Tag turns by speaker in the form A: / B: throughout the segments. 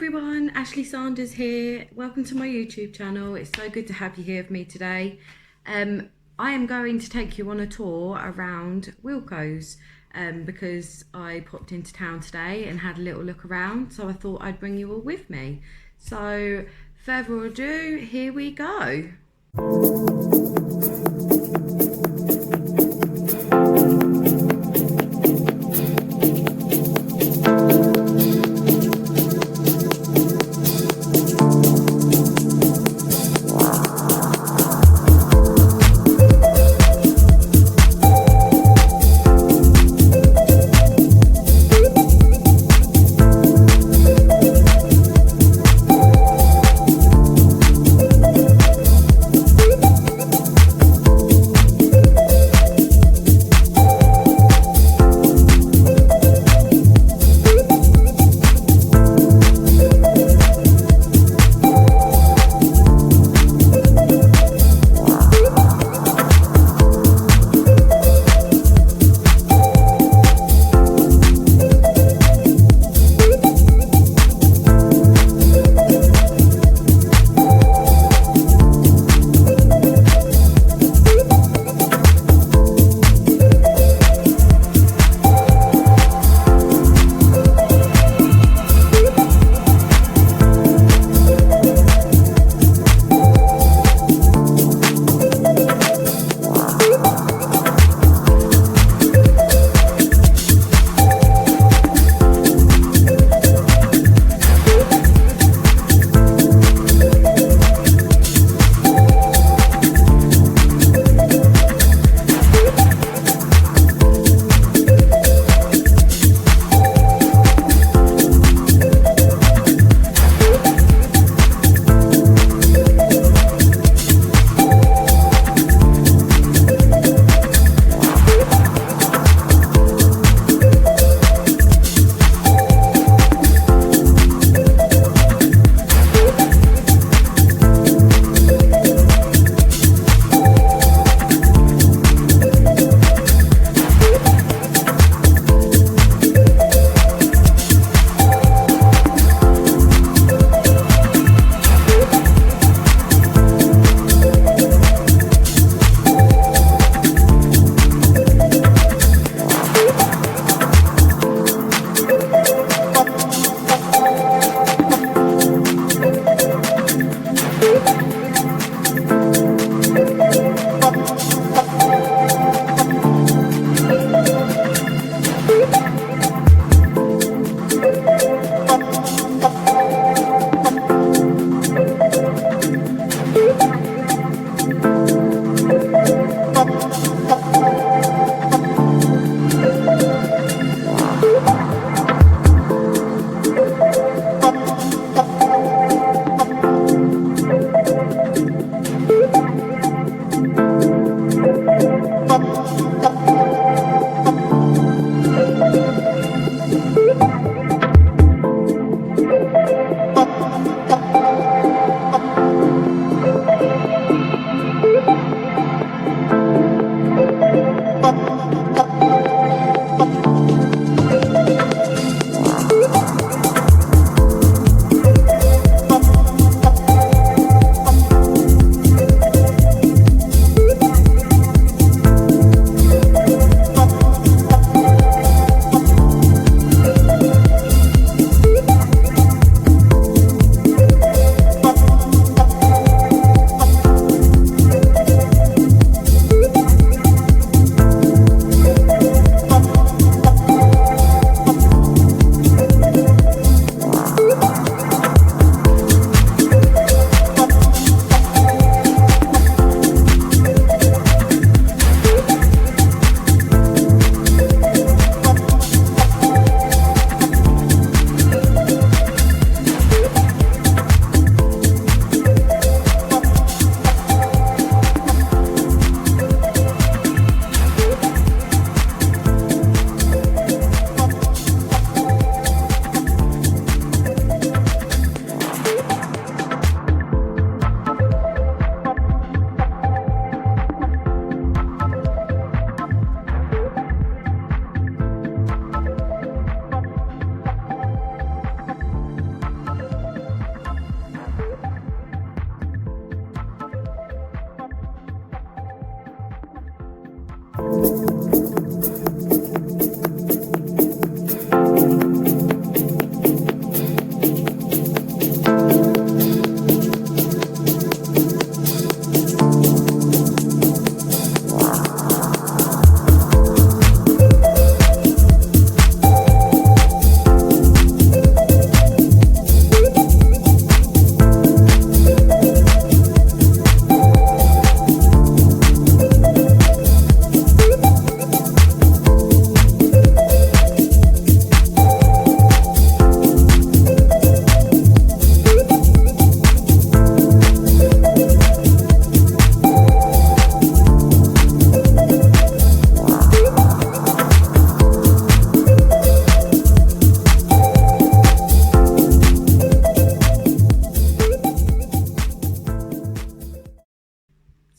A: everyone, Ashley Sanders here. Welcome to my YouTube channel. It's so good to have you here with me today. I am going to take you on a tour around Wilkos because I popped into town today and had a little look around, so I thought I'd bring you all with me. So further ado, here we go.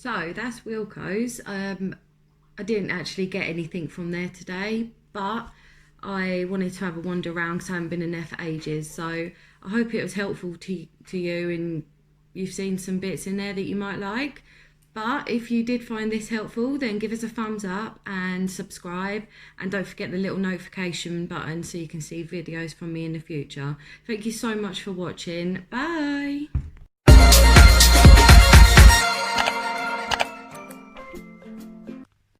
A: So that's Wilkos. I didn't actually get anything from there today, but I wanted to have a wander around because I haven't been in there for ages. So I hope it was helpful to you and you've seen some bits in there that you might like. But if you did find this helpful, then give us a thumbs up and subscribe. And don't forget the little notification button so you can see videos from me in the future. Thank you so much for watching. Bye.